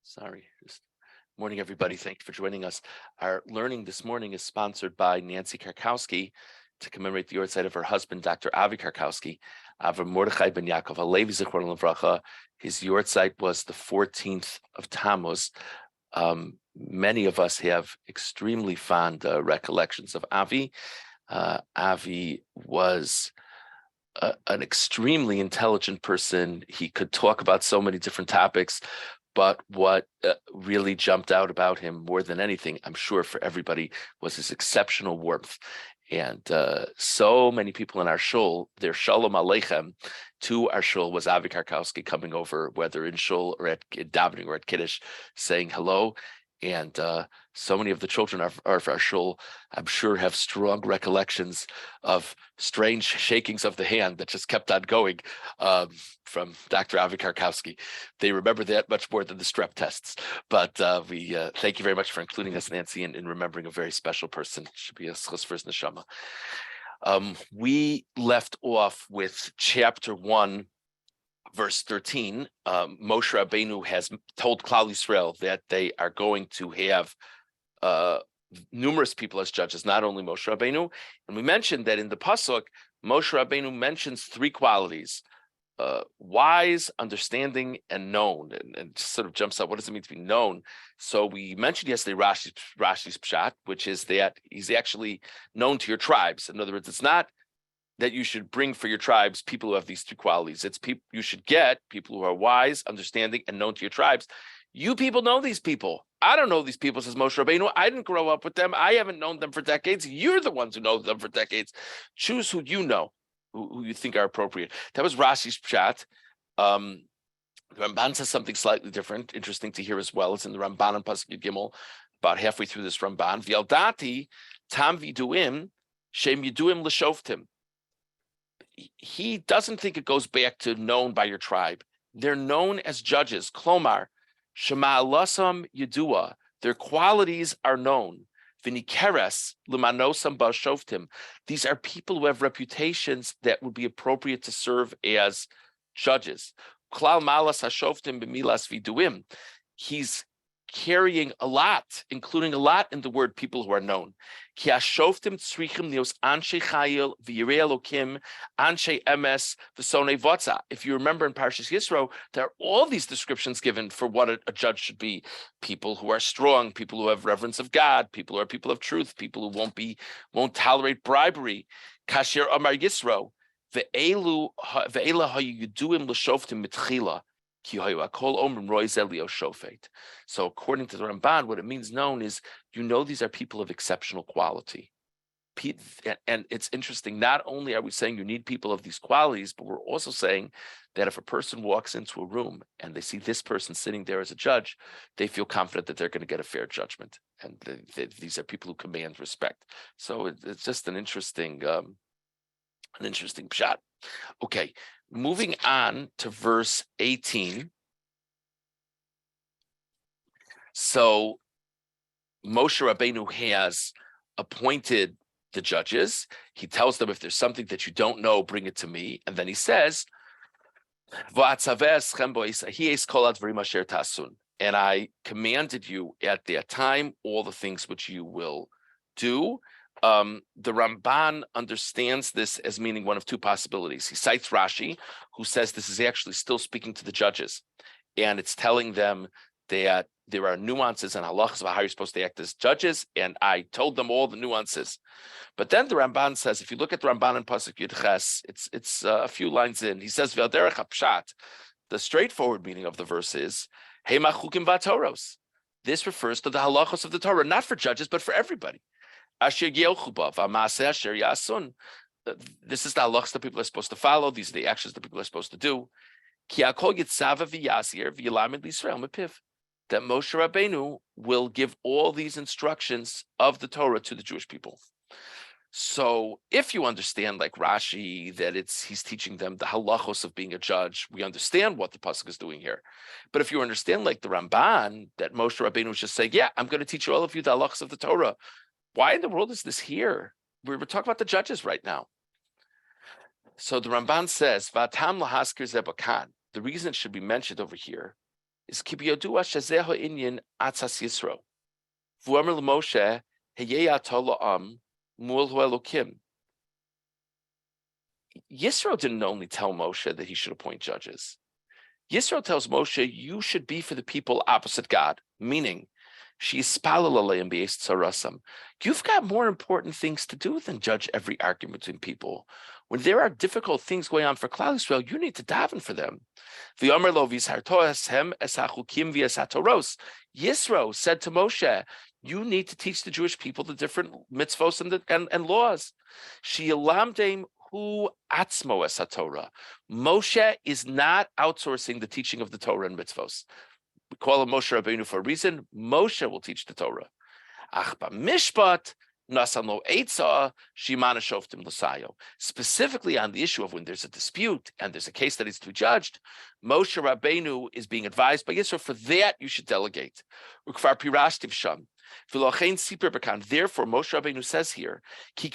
Sorry. Morning, everybody. Thank you for joining us. Our learning this morning is sponsored by Nancy Karkowski to commemorate the yahrzeit of her husband, Dr. Avi Karkowski, Avram Mordechai ben Yaakov Halevi Zichron Livracha. His yahrzeit was the 14th of Tammuz. Many of us have extremely fond recollections of Avi. Avi was an extremely intelligent person. He could talk about so many different topics, but what really jumped out about him more than anything, I'm sure for everybody, was his exceptional warmth. And so many people in our shul, their shalom aleichem to our shul was Avi Karkowski coming over, whether in shul or at davening or at kiddush, saying hello. And so many of the children of our shul, I'm sure, have strong recollections of strange shakings of the hand that just kept on going from Dr. Avi Karkowski. They remember that much more than the strep tests. But we thank you very much for including us, Nancy, in remembering a very special person. It should be a schus for his neshama. We left off with chapter 1, verse 13. Moshe Rabbeinu has told Klal Yisrael that they are going to have numerous people as judges, not only Moshe Rabbeinu. And we mentioned that in the pasuk, Moshe Rabbeinu mentions 3 qualities: wise, understanding, and known. And just sort of jumps up, what does it mean to be known? So we mentioned yesterday Rashi's pshat, which is that he's actually known to your tribes. In other words, it's not that you should bring for your tribes people who have these 2 qualities. It's people you should get, people who are wise, understanding, and known to your tribes. You people know these people. I don't know these people, says Moshe Rabbeinu. I didn't grow up with them. I haven't known them for decades. You're the ones who know them for decades. Choose who you know, who you think are appropriate. That was Rashi's pshat. The Ramban says something slightly different, interesting to hear as well. It's in the Ramban and Pasuk Yud Gimel, about halfway through this Ramban. V'yaldati tam viduim shem yiduim l'shoftim. He doesn't think it goes back to known by your tribe. They're known as judges. Klomar, Shema Alasam Yedua. Their qualities are known. Vinikeres Limanosam Bashoftim. These are people who have reputations that would be appropriate to serve as judges. Klal Malas Hashoftim B'milas Viduim. He's carrying a lot, including a lot in the word people who are known. Ki hashoftim tzrichim nios anshe chayil v'yirei Elokim anshe emes v'sonei votza. If you remember in Parshas Yisro, there are all these descriptions given for what a judge should be: people who are strong, people who have reverence of God, people who are people of truth, people who won't tolerate bribery. Kasher Amar Yisro ve'ela hayuduim l'shoftim mitchila. So according to the Ramban, what it means known is, these are people of exceptional quality. And it's interesting, not only are we saying you need people of these qualities, but we're also saying that if a person walks into a room and they see this person sitting there as a judge, they feel confident that they're going to get a fair judgment. And these are people who command respect. So it's just an interesting pshat. Okay. Moving on to verse 18. So Moshe Rabbeinu has appointed the judges. He tells them, if there's something that you don't know, bring it to me. And then he says, and I commanded you at that time all the things which you will do. The Ramban understands this as meaning one of 2 possibilities. He cites Rashi, who says this is actually still speaking to the judges, and it's telling them that there are nuances and halachas about how you're supposed to act as judges, and I told them all the nuances. But then the Ramban says, if you look at the Ramban in Pasuk Yud Ches, it's a few lines in. He says, "V'alderech hapshat." The straightforward meaning of the verse is, "Hema chukim v'atoros." This refers to the halachos of the Torah, not for judges, but for everybody. This is the halachas that people are supposed to follow. These are the actions that people are supposed to do. That Moshe Rabbeinu will give all these instructions of the Torah to the Jewish people. So if you understand, like Rashi, that he's teaching them the halachos of being a judge, we understand what the pasuk is doing here. But if you understand, like the Ramban, that Moshe Rabbeinu was just saying, yeah, I'm going to teach all of you the halachos of the Torah. Why in the world is this here? We're talking about the judges right now. So the Ramban says, Vatam lahaskir zebakan. the reason it should be mentioned over here is Kibiyodua Shazeho Inyan Atzas Yisro. Vuamr Moshe Heyeya Tola'am Mul Elokim. Yisro didn't only tell Moshe that he should appoint judges. Yisro tells Moshe, you should be for the people opposite God, meaning, you've got more important things to do than judge every argument between people. When there are difficult things going on for Klal Yisrael, you need to daven for them. Yisro said to Moshe, you need to teach the Jewish people the different mitzvos and laws. Hu atzmo es haTorah. Moshe is not outsourcing the teaching of the Torah and mitzvos. We call him Moshe Rabbeinu for a reason. Moshe will teach the Torah. Ach b'mishpat nasan lo eitzah shimana shoftim l'sayo. Specifically on the issue of when there's a dispute and there's a case that needs to be judged, Moshe Rabbeinu is being advised by Yisro. For that, you should delegate. Ukvar pirashtiv sham. Therefore, Moshe Rabbeinu says here, that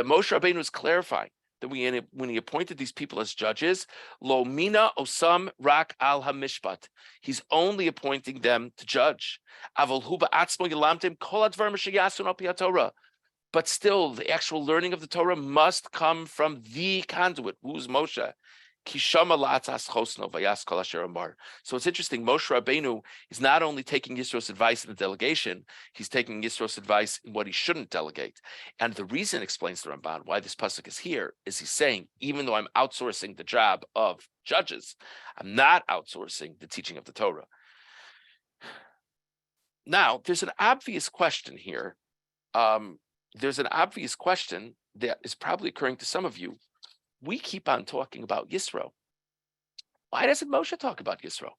Moshe Rabbeinu is clarifying that when he appointed these people as judges, lo mina osam rak al hamishpat, he's only appointing them to judge. But still, the actual learning of the Torah must come from the conduit, who's Moshe. So it's interesting. Moshe Rabbeinu is not only taking Yisro's advice in the delegation, he's taking Yisro's advice in what he shouldn't delegate. And the reason, explains the Ramban, why this pasuk is here is he's saying, even though I'm outsourcing the job of judges, I'm not outsourcing the teaching of the Torah. Now, there's an obvious question here. There's an obvious question that is probably occurring to some of you. We keep on talking about Yisro. Why doesn't Moshe talk about Yisro?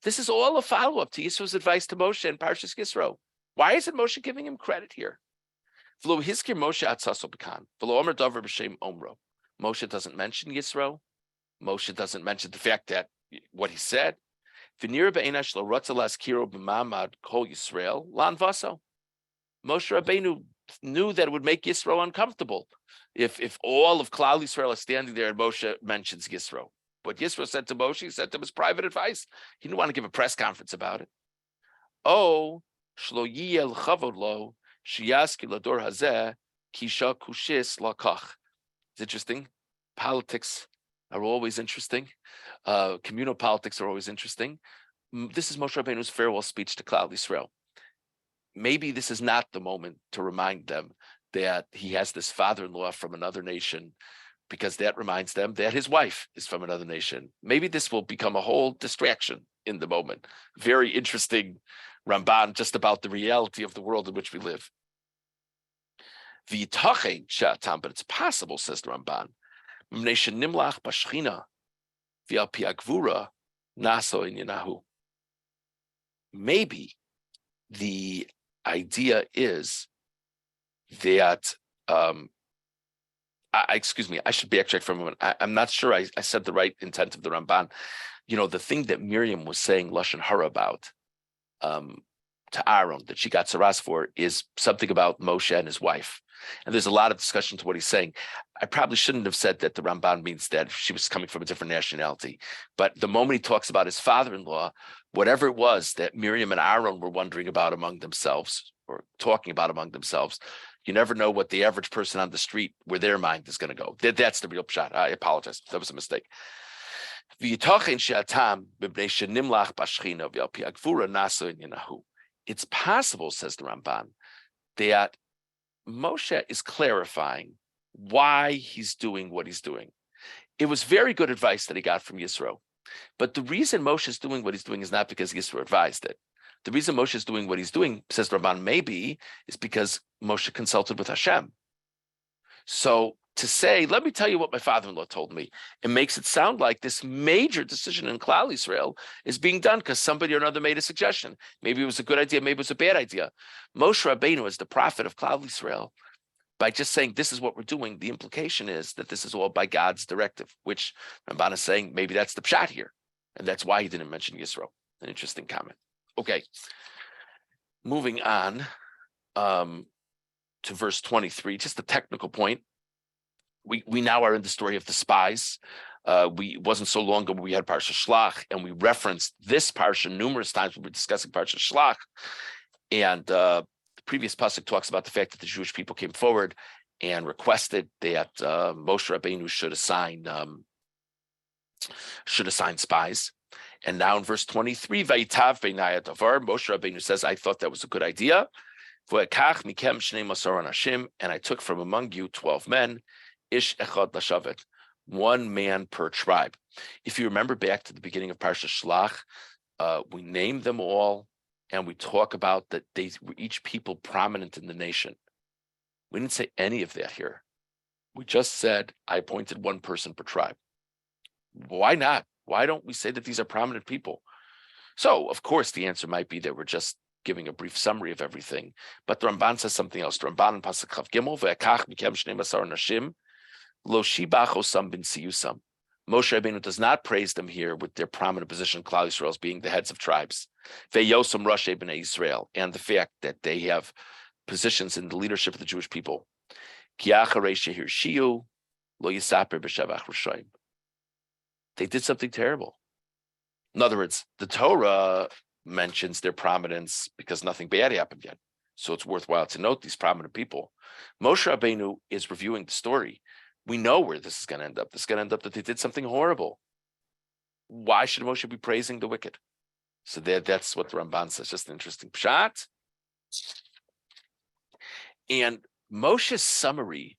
This is all a follow-up to Yisro's advice to Moshe in Parshas Yisro. Why isn't Moshe giving him credit here? Moshe doesn't mention Yisro. Moshe doesn't mention the fact that what he said. Moshe Rabbeinu knew that it would make Yisro uncomfortable if all of Klal Yisrael is standing there and Moshe mentions Yisro. What Yisro said to Moshe, he said to him as private advice. He didn't want to give a press conference about it. Oh, shlo yiyel chavod lo shiyaski lador hazeh kisha kushis lakach. It's interesting. Politics are always interesting. Communal politics are always interesting. This is Moshe Rabbeinu's farewell speech to Klal Yisrael. Maybe this is not the moment to remind them that he has this father-in-law from another nation, because that reminds them that his wife is from another nation. Maybe this will become a whole distraction in the moment. Very interesting Ramban just about the reality of the world in which we live. But it's possible, says the Ramban, maybe the idea is that excuse me, I should be actually for a moment. I'm not sure I said the right intent of the Ramban. The thing that Miriam was saying Lashon Hara about to Aaron, that she got saras for, is something about Moshe and his wife. And there's a lot of discussion to what he's saying. I probably shouldn't have said that the Ramban means that she was coming from a different nationality. But the moment he talks about his father-in-law, whatever it was that Miriam and Aaron were wondering about among themselves, or talking about among themselves, you never know what the average person on the street, where their mind is going to go. That's the real pshat. I apologize. That was a mistake. It's possible, says the Ramban, that Moshe is clarifying why he's doing what he's doing. It was very good advice that he got from Yisro. But the reason Moshe is doing what he's doing is not because Yisro advised it. The reason Moshe is doing what he's doing, says Ramban, maybe, is because Moshe consulted with Hashem. So to say, let me tell you what my father-in-law told me, it makes it sound like this major decision in Klal Yisrael is being done because somebody or another made a suggestion. Maybe it was a good idea, maybe it was a bad idea. Moshe Rabbeinu, as the prophet of Klal Yisrael, by just saying this is what we're doing, the implication is that this is all by God's directive, which Ramban is saying maybe that's the pshat here. And that's why he didn't mention Yisro. An interesting comment. Okay, moving on to verse 23, just a technical point. we now are in the story of the spies. It wasn't so long ago we had Parsha Shlach, and we referenced this Parsha numerous times when we were discussing Parsha Shlach. And the previous pasuk talks about the fact that the Jewish people came forward and requested that Moshe Rabbeinu should assign spies. And now in verse 23, Vayitav beinaya davar, Moshe Rabbeinu says, I thought that was a good idea. V'ekach mikem shnei masar anashim, and I took from among you 12 men, ish echad lashavet, one man per tribe. If you remember back to the beginning of Parsha Shlach, we named them all, and we talk about that they were each people prominent in the nation. We didn't say any of that here. We just said, I appointed one person per tribe. Why not? Why don't we say that these are prominent people? So, of course, the answer might be that we're just giving a brief summary of everything. But the Ramban says something else. The Ramban in Pasuk Chav Gimel, ve'ekach mikem shnei masar nashim, lo shibach osam bin siyusam. Moshe Rabbeinu does not praise them here with their prominent position, Klal Yisrael, as being the heads of tribes. Ve'yosam Roshei b'nei Yisrael, and the fact that they have positions in the leadership of the Jewish people. Ki acharei shehirshiu, lo yisaper b'shavach rishayim. They did something terrible. In other words, the Torah mentions their prominence because nothing bad happened yet. So it's worthwhile to note these prominent people. Moshe Rabbeinu is reviewing the story. We know where this is going to end up. This is going to end up that they did something horrible. Why should Moshe be praising the wicked? So that's what the Ramban says. Just an interesting pshat. And Moshe's summary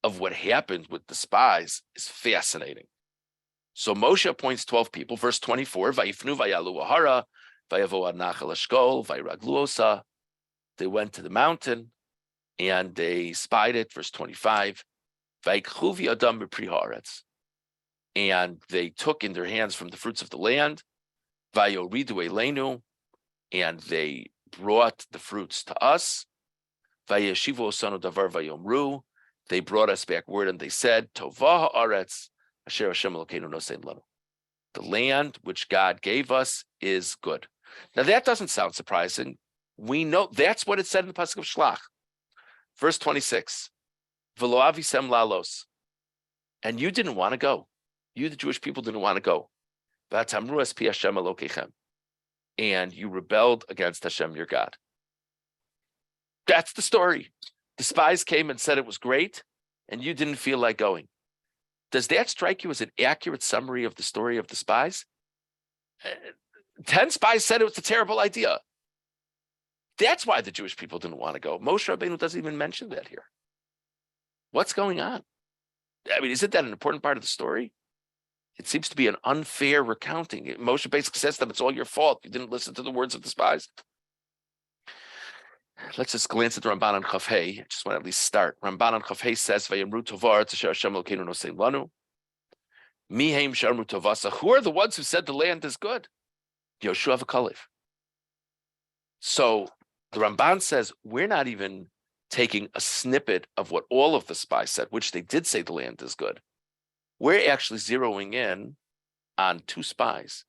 of what happened with the spies is fascinating. So Moshe appoints 12 people. Verse 24, Vayifnu vayalu ahara, vayavo ad nachal eshkol, vayraglu osa. They went to the mountain and they spied it. Verse 25, Vayikchuvi adam b'pri haaretz. And they took in their hands from the fruits of the land, Vayoridu eleinu, and they brought the fruits to us. Vayeshivu osanu davar vayomru. They brought us back word and they said, Tovah haaretz. The land which God gave us is good. Now that doesn't sound surprising. We know that's what it said in the pasuk of Shlach. Verse 26. V'lo avisem lalos. And you didn't want to go. You, the Jewish people, didn't want to go. V'atamru es pi Hashem Elokechem. And you rebelled against Hashem, your God. That's the story. The spies came and said it was great, and you didn't feel like going. Does that strike you as an accurate summary of the story of the spies? 10 spies said it was a terrible idea. That's why the Jewish people didn't want to go. Moshe Rabbeinu doesn't even mention that here. What's going on? I mean, isn't that an important part of the story? It seems to be an unfair recounting. Moshe basically says that it's all your fault. You didn't listen to the words of the spies. Let's just glance at the Ramban on Chaf Hei. I just want to at least start. Ramban on Chaf Hei says, "Vayamru tovar t'sher Hashem Elokeinu nosein lanu." Miheim sharmu tovasa. Who are the ones who said the land is good? Yoshua v'Kalev. So the Ramban says we're not even taking a snippet of what all of the spies said, which they did say the land is good. We're actually zeroing in on 2 spies,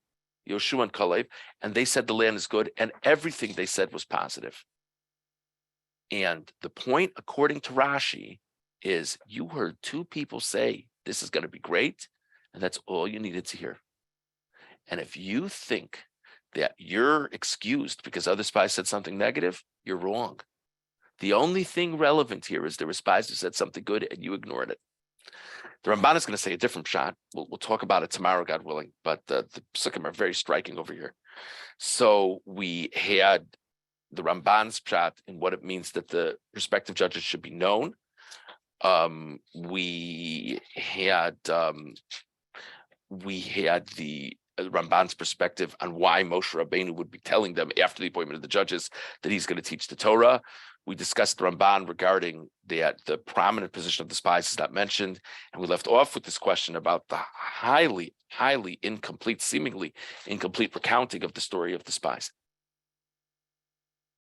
Yoshua and Kalev, and they said the land is good, and everything they said was positive. And the point, according to Rashi, is you heard 2 people say this is going to be great, and that's all you needed to hear. And if you think that you're excused because other spies said something negative, you're wrong. The only thing relevant here is there were spies who said something good and you ignored it. The Ramban is going to say a different shot. We'll talk about it tomorrow, God willing, but the psukim are very striking over here. So we had the Ramban's pshat in what it means that the respective judges should be known. We had the Ramban's perspective on why Moshe Rabbeinu would be telling them after the appointment of the judges that he's going to teach the Torah. We discussed the Ramban regarding that the prominent position of the spies is not mentioned, and we left off with this question about the highly incomplete, seemingly incomplete recounting of the story of the spies.